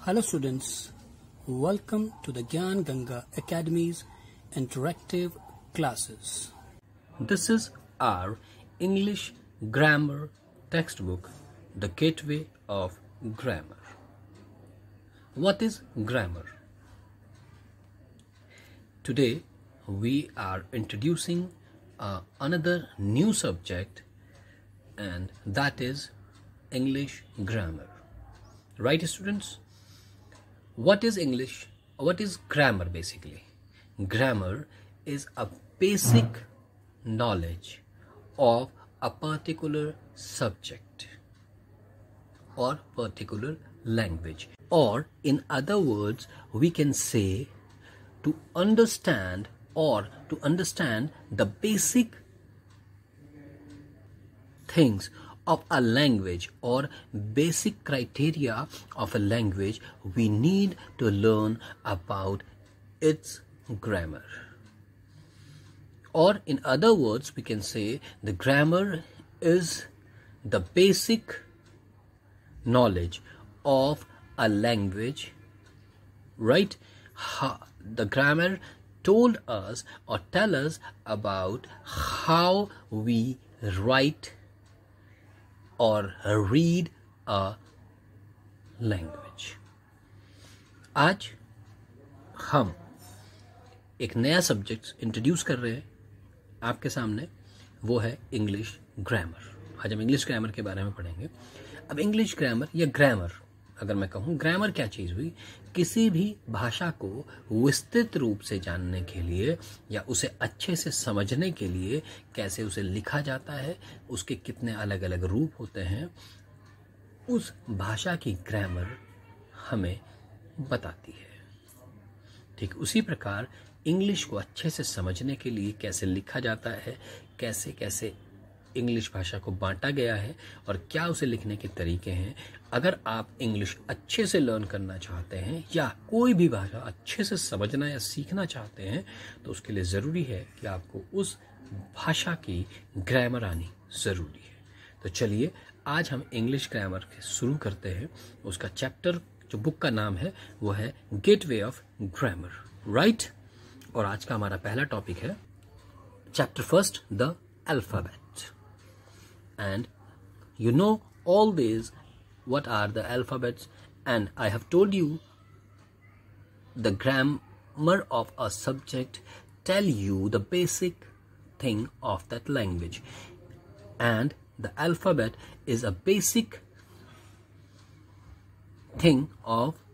Hello students, welcome to the Gyan Ganga Academy's interactive classes. This is our English grammar textbook, The Gateway of Grammar. What is grammar? Today we are introducing another new subject, and that is English grammar. Right, students? What is English? What is grammar basically? Grammar is a basic knowledge of a particular subject or particular language, or in other words, we can say to understand the basic things of a language or basic criteria of a language. We need to learn about its grammar. Or in other words, we can say the grammar is the basic knowledge of a language, right? The grammar told us or tell us about how we write और read a language. आज हम एक नया subject introduce कर रहे हैं आपके सामने, वो है इंग्लिश ग्रामर. आज हम इंग्लिश ग्रामर के बारे में पढ़ेंगे. अब इंग्लिश ग्रामर या ग्रामर, अगर मैं कहूँ ग्रामर क्या चीज़ हुई, किसी भी भाषा को विस्तृत रूप से जानने के लिए या उसे अच्छे से समझने के लिए कैसे उसे लिखा जाता है, उसके कितने अलग अलग रूप होते हैं, उस भाषा की ग्रामर हमें बताती है. ठीक उसी प्रकार इंग्लिश को अच्छे से समझने के लिए कैसे लिखा जाता है, कैसे कैसे इंग्लिश भाषा को बांटा गया है और क्या उसे लिखने के तरीके हैं. अगर आप इंग्लिश अच्छे से लर्न करना चाहते हैं या कोई भी भाषा अच्छे से समझना या सीखना चाहते हैं, तो उसके लिए ज़रूरी है कि आपको उस भाषा की ग्रामर आनी ज़रूरी है. तो चलिए आज हम इंग्लिश ग्रामर शुरू करते हैं. उसका चैप्टर, जो बुक का नाम है, वो है गेटवे ऑफ ग्रामर, राइट? और आज का हमारा पहला टॉपिक है chapter first, the alphabet. And you know always what are the alphabets, and I have told you the grammar of a subject tell you the basic thing of that language, and the alphabet is a basic thing of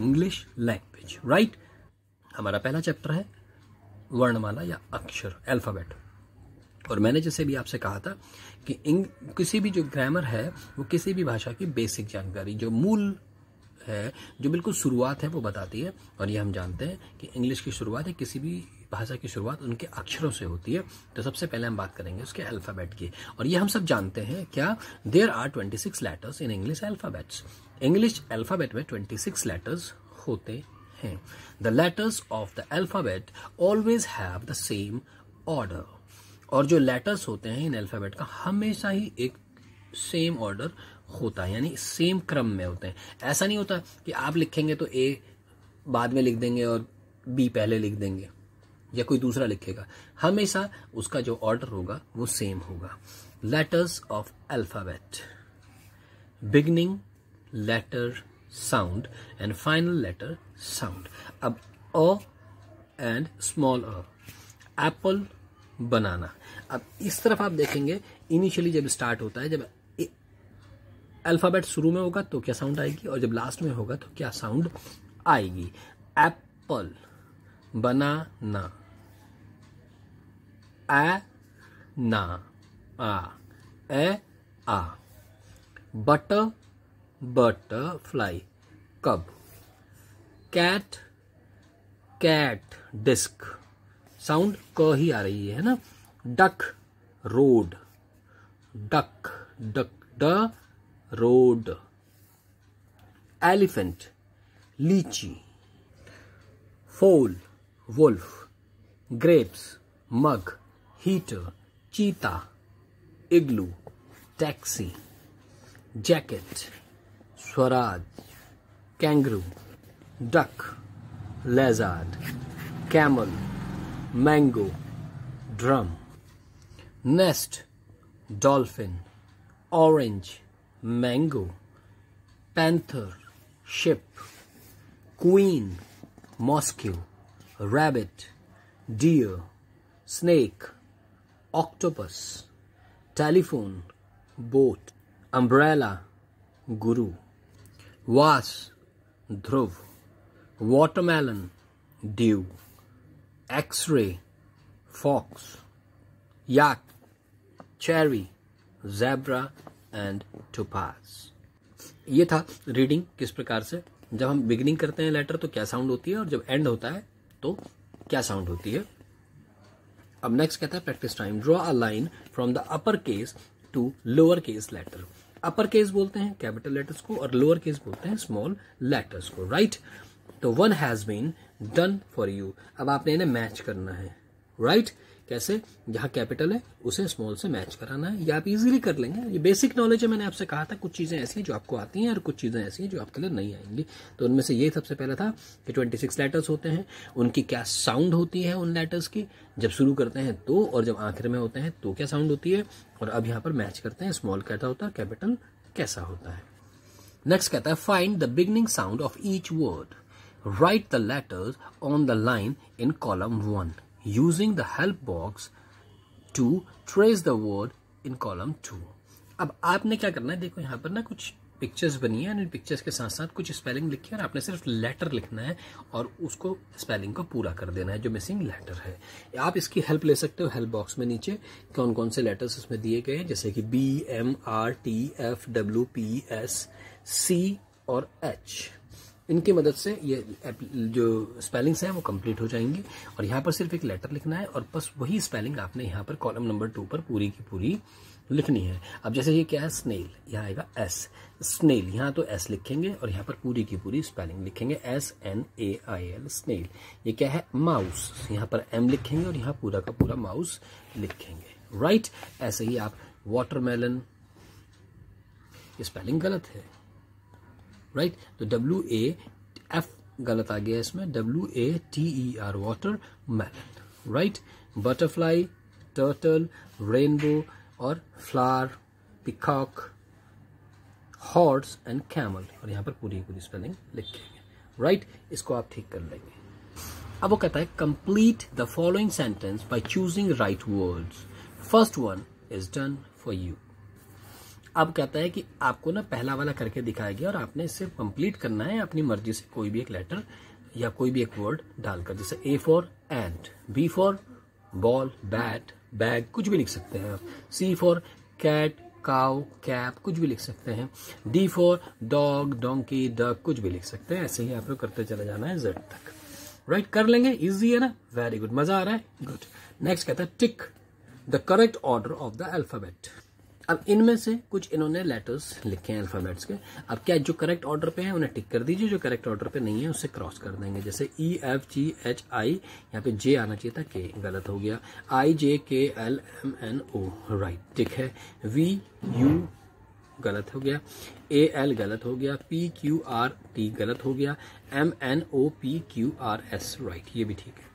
English language, right? हमारा पहला chapter है वर्णमाला या अक्षर, alphabet. और मैंने जैसे भी आपसे कहा था कि किसी भी जो ग्रामर है वो किसी भी भाषा की बेसिक जानकारी, जो मूल है, जो बिल्कुल शुरुआत है, वो बताती है. और ये हम जानते हैं कि इंग्लिश की शुरुआत है, किसी भी भाषा की शुरुआत उनके अक्षरों से होती है. तो सबसे पहले हम बात करेंगे उसके अल्फ़ाबेट की. और ये हम सब जानते हैं क्या, there are 26 letters in English alphabets. English alphabet में 26 लेटर्स होते हैं. The letters of the alphabet always have the same order. और जो लेटर्स होते हैं इन अल्फ़ाबेट का हमेशा ही एक सेम ऑर्डर होता है, यानी सेम क्रम में होते हैं. ऐसा नहीं होता कि आप लिखेंगे तो ए बाद में लिख देंगे और बी पहले लिख देंगे या कोई दूसरा लिखेगा. हमेशा उसका जो ऑर्डर होगा वो सेम होगा. Letters of alphabet, beginning letter sound and final letter sound. अब A and small A, apple, banana. अब इस तरफ आप देखेंगे, इनिशियली जब स्टार्ट होता है, जब अल्फाबेट शुरू में होगा तो क्या साउंड आएगी, और जब लास्ट में होगा तो क्या साउंड आएगी. एप्पल, बनाना, ए ना आ, ए आ. Butter, butterfly, cub. Cat, cat, disc, sound क ही आ रही है ना. डक, रोड, डक, डक, ड, road. Elephant, lychee. Foal, wolf. Grapes, mug, heater, cheetah, igloo, taxi. Jacket, Swaraj, kangaroo, duck, lizard, camel, mango, drum. Nest, dolphin, orange, mango, panther, ship, queen, mosquito, rabbit, deer, snake, octopus, telephone, boat, umbrella, guru, vase, dhruv, watermelon, dew, x-ray, fox, yak, cherry, zebra and topaz. ये था reading किस प्रकार से जब हम beginning करते हैं letter तो क्या साउंड होती है और जब एंड होता है तो क्या साउंड होती है. अब नेक्स्ट कहता है practice time. Draw a line from the upper case to lower case letter. Upper case बोलते हैं कैपिटल लेटर्स को और लोअर केस बोलते हैं स्मॉल लेटर्स को. राइट तो one has been done for you. अब आपने इन्हें मैच करना है. राइट कैसे, जहां कैपिटल है उसे स्मॉल से मैच कराना है. ये आप इजीली कर लेंगे. ये बेसिक नॉलेज है. मैंने आपसे कहा था कुछ चीजें ऐसी हैं जो आपको आती हैं और कुछ चीजें ऐसी हैं जो आपके लिए नहीं आएंगी. तो उनमें से ये सबसे पहला था कि 26 लेटर्स होते हैं, उनकी क्या साउंड होती है उन लेटर्स की, जब शुरू करते हैं तो और जब आखिर में होते हैं तो क्या साउंड होती है. और अब यहाँ पर मैच करते हैं स्मॉल कैसा होता है, कैपिटल कैसा होता है. नेक्स्ट कहता है find the beginning sound of each word. Right the letters on the line in column 1 using the help box to trace the word in column 2. अब आपने क्या करना है, देखो यहाँ पर ना कुछ पिक्चर्स बनी है, इन पिक्चर्स के साथ साथ कुछ स्पेलिंग लिखी है और आपने सिर्फ लेटर लिखना है और उसको स्पेलिंग को पूरा कर देना है जो मिसिंग लेटर है. आप इसकी हेल्प ले सकते हो हेल्प बॉक्स में नीचे कौन कौन से लेटर्स इसमें दिए गए हैं, जैसे कि BMRTFWPSC और H. इनकी मदद से ये जो स्पेलिंग्स हैं वो कंप्लीट हो जाएंगी. और यहाँ पर सिर्फ एक लेटर लिखना है और बस वही स्पेलिंग आपने यहाँ पर कॉलम नंबर 2 पर पूरी की पूरी लिखनी है. अब जैसे ये क्या है, स्नेल, यहाँ आएगा S. स्नेल, यहाँ तो S लिखेंगे और यहाँ पर पूरी की पूरी स्पेलिंग लिखेंगे SNAIL स्नेल. ये क्या है, माउस, यहाँ पर M लिखेंगे और यहाँ पूरा का पूरा माउस लिखेंगे. राइट ऐसे ही आप वाटरमेलन, ये स्पेलिंग गलत है. राइट तो WAF गलत आ गया इसमें, WATER watermelon. Right butterfly, turtle, rainbow और flower, peacock, horse and camel. और यहाँ पर पूरी पूरी स्पेलिंग लिखेंगे. राइट इसको आप ठीक कर लेंगे. अब वो कहता है complete the following sentence by choosing right words. First one is done for you. अब कहता है कि आपको ना पहला वाला करके दिखाया गया और आपने इससे कंप्लीट करना है अपनी मर्जी से कोई भी एक लेटर या कोई भी एक वर्ड डालकर. जैसे A for ant, B for ball, bat, bag, कुछ भी लिख सकते हैं आप. C for cat, cow, cap, कुछ भी लिख सकते हैं. D for dog, donkey, duck, कुछ भी लिख सकते हैं. ऐसे ही आप लोग करते चले जाना है Z तक. राइट कर लेंगे. इजी है ना, वेरी गुड, मजा आ रहा है, गुड. नेक्स्ट कहता है tick the correct order of the alphabet. अब इनमें से कुछ इन्होंने लेटर्स लिखे हैं अल्फाबेट्स के. अब क्या जो करेक्ट ऑर्डर पे है उन्हें टिक कर दीजिए, जो करेक्ट ऑर्डर पे नहीं है उससे क्रॉस कर देंगे. जैसे EFGHI, यहाँ पे J आना चाहिए था, K गलत हो गया. IJKLMNO राइट टिक है. VU गलत हो गया. AL गलत हो गया. PQRT गलत हो गया. MNOPQRS राइट ये भी ठीक है.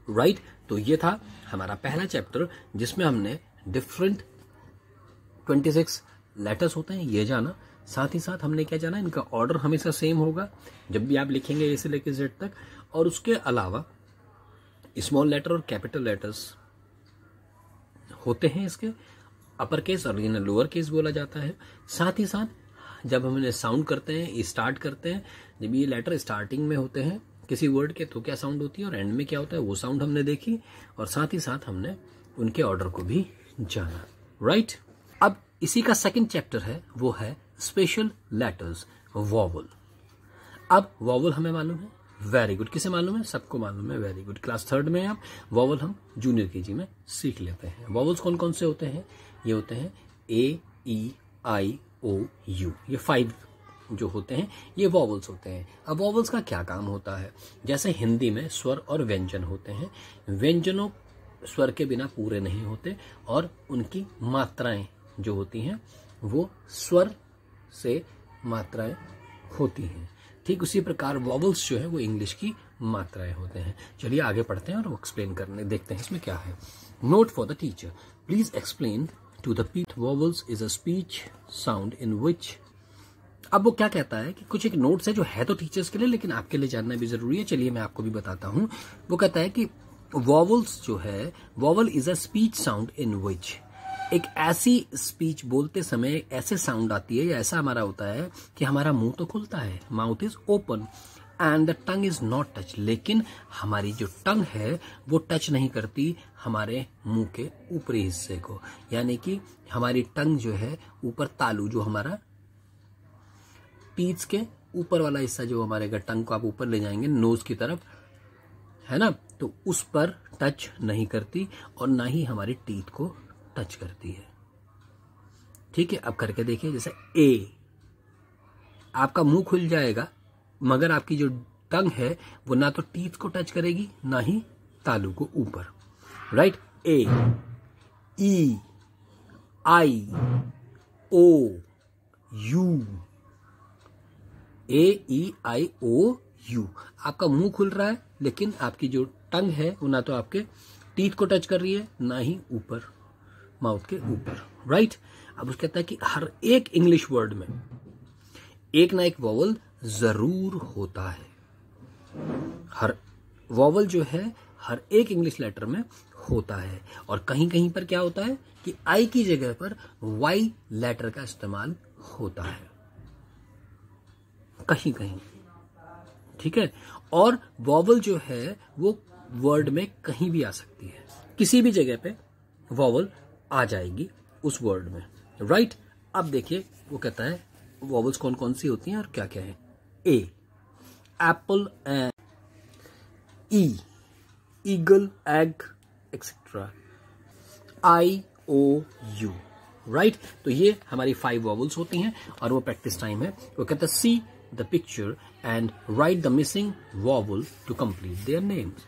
राइट तो ये था हमारा पहला चैप्टर जिसमें हमने डिफरेंट 26 लेटर्स होते हैं ये जाना. साथ ही साथ हमने क्या जाना, इनका ऑर्डर हमेशा सेम होगा जब भी आप लिखेंगे A से लेकर Z तक. और उसके अलावा स्मॉल लेटर और कैपिटल लेटर्स होते हैं इसके, अपर केस और इन्हें लोअर केस बोला जाता है. साथ ही साथ जब हम इन्हें साउंड करते हैं, स्टार्ट करते हैं, जब ये लेटर स्टार्टिंग में होते हैं किसी वर्ड के तो क्या साउंड होती है और एंड में क्या होता है वो साउंड हमने देखी. और साथ ही साथ हमने उनके ऑर्डर को भी जाना. राइट अब इसी का सेकंड चैप्टर है वो है स्पेशल लेटर्स, वॉवल. अब वॉवल हमें मालूम है, वेरी गुड. किसे मालूम है, सबको मालूम है, वेरी गुड. क्लास 3 में आप वॉवल हम जूनियर केजी में सीख लेते हैं. वॉवल्स कौन कौन से होते हैं, ये होते हैं AEIOU. ये 5 जो होते हैं ये वॉवल्स होते हैं. अब वॉवल्स का क्या काम होता है, जैसे हिंदी में स्वर और व्यंजन होते हैं. व्यंजनों स्वर के बिना पूरे नहीं होते और उनकी मात्राएं जो होती हैं वो स्वर से मात्राएं होती हैं. ठीक उसी प्रकार वॉवल्स जो है वो इंग्लिश की मात्राएं होते हैं। चलिए आगे पढ़ते हैं और वो एक्सप्लेन करने देखते हैं इसमें क्या है। Note for the teacher, please explain to the people vowels is a speech sound in which. अब वो क्या कहता है कि कुछ एक नोट्स है जो है तो टीचर्स के लिए लेकिन आपके लिए जानना भी जरूरी है। चलिए मैं आपको भी बताता हूं। वो कहता है कि वॉवल्स जो है, vowel is a speech sound in which, एक ऐसी स्पीच बोलते समय ऐसे साउंड आती है या ऐसा हमारा होता है कि हमारा मुंह तो खुलता है, mouth is open and the tongue is not touch, लेकिन हमारी जो टंग है वो टच नहीं करती हमारे मुंह के ऊपरी हिस्से को, यानी कि हमारी टंग जो है ऊपर तालू जो हमारा टीथ के ऊपर वाला हिस्सा जो हमारे अगर टंग को आप ऊपर ले जाएंगे नोज की तरफ है ना, तो उस पर टच नहीं करती और ना ही हमारी टीथ को टच करती है। ठीक है, अब करके देखिए। जैसे ए, आपका मुंह खुल जाएगा मगर आपकी जो टंग है वो ना तो टीथ को टच करेगी ना ही तालू को ऊपर। Right, A, E, I, O, U, A, E, I, O, U. आपका मुंह खुल रहा है लेकिन आपकी जो टंग है वो ना तो आपके टीथ को टच कर रही है ना ही ऊपर माउथ के ऊपर। राइट, अब उसका कहता है कि हर एक इंग्लिश वर्ड में एक ना एक वॉवल जरूर होता है। हर वॉवल जो है हर एक इंग्लिश लेटर में होता है और कहीं कहीं पर क्या होता है कि आई की जगह पर वाई लेटर का इस्तेमाल होता है कहीं कहीं। ठीक है, और वॉवल जो है वो वर्ड में कहीं भी आ सकती है, किसी भी जगह पे वॉवल आ जाएगी उस वर्ड में। राइट, अब देखिए वो कहता है वॉवल्स कौन कौन सी होती हैं और क्या क्या है। A, apple and E, eagle, egg, etcetera. I, O, U. Right, तो ये हमारी 5 वॉवल्स होती हैं और वो प्रैक्टिस टाइम है। वो कहता है see the picture and write the missing vowel to complete their names.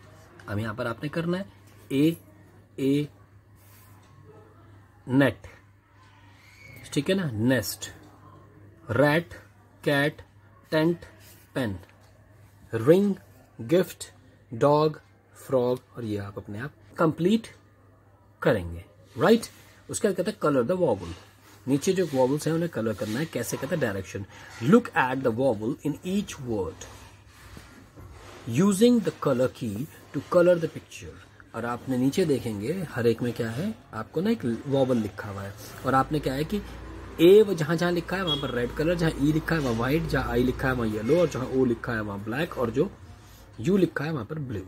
अब यहां पर आपने करना है ए नेट, ठीक है ना, nest, rat, cat, tent, pen, ring, gift, dog, frog, और ये आप अपने आप कंप्लीट करेंगे। राइट, उसके बाद कहता है कलर द वॉवल। नीचे जो वॉवल्स हैं उन्हें कलर करना है। कैसे कहता है, direction, look at the vowel in each word using the colour की टू कलर द पिक्चर। और आपने नीचे देखेंगे हर एक में क्या है, आपको ना एक वॉवल लिखा हुआ है और आपने क्या है कि ए वो जहां जहां लिखा है वहां पर रेड कलर, जहां ई लिखा है वहां व्हाइट, जहां आई लिखा है वहां येलो, और जहां ओ लिखा है वहां ब्लैक, और जो यू लिखा है वहां पर ब्लू।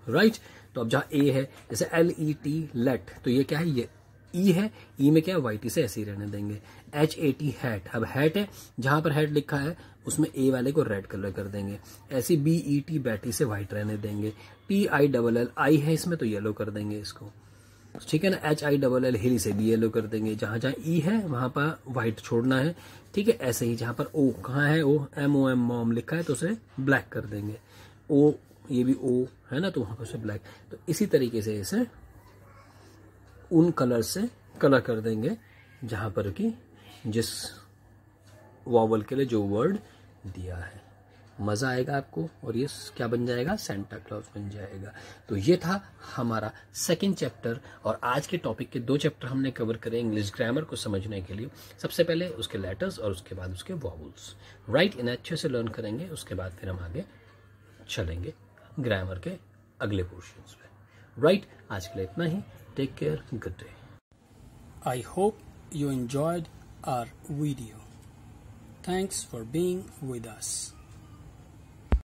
राइट, तो अब जहां ए है जैसे LET लेट, तो ये क्या है, ये ई है, ई में क्या है व्हाइट, इसे ऐसे ही रहने देंगे। HAT हैट, अब हैट है जहां पर हैट लिखा है उसमें ए वाले को रेड कलर कर देंगे। ऐसी BET बैटी से व्हाइट रहने देंगे। TILL आई है इसमें तो येलो कर देंगे इसको, ठीक है ना। HILL हिल से भी येलो कर देंगे। जहां जहां ई है वहां पर व्हाइट छोड़ना है, ठीक है। ऐसे ही जहां पर ओ, कहाँ है ओ, MOM मॉम लिखा है तो उसे ब्लैक कर देंगे। ओ, ये भी ओ है ना तो वहां पर उसे ब्लैक। तो इसी तरीके से इसे उन कलर से कलर कर देंगे जहां पर कि जिस वॉवल के लिए जो वर्ड दिया है। मजा आएगा आपको और ये क्या बन जाएगा, सेंटा क्लॉज बन जाएगा। तो ये था हमारा सेकंड चैप्टर और आज के टॉपिक के 2 चैप्टर हमने कवर करे इंग्लिश ग्रामर को समझने के लिए। सबसे पहले उसके लेटर्स और उसके बाद उसके वॉवल्स। राइट, इन्हें अच्छे से लर्न करेंगे, उसके बाद फिर हम आगे चलेंगे ग्रामर के अगले पोर्शंस पे। राइट, आज के लिए इतना ही। Take care, good day. I hope you enjoyed our video. Thanks for being with us.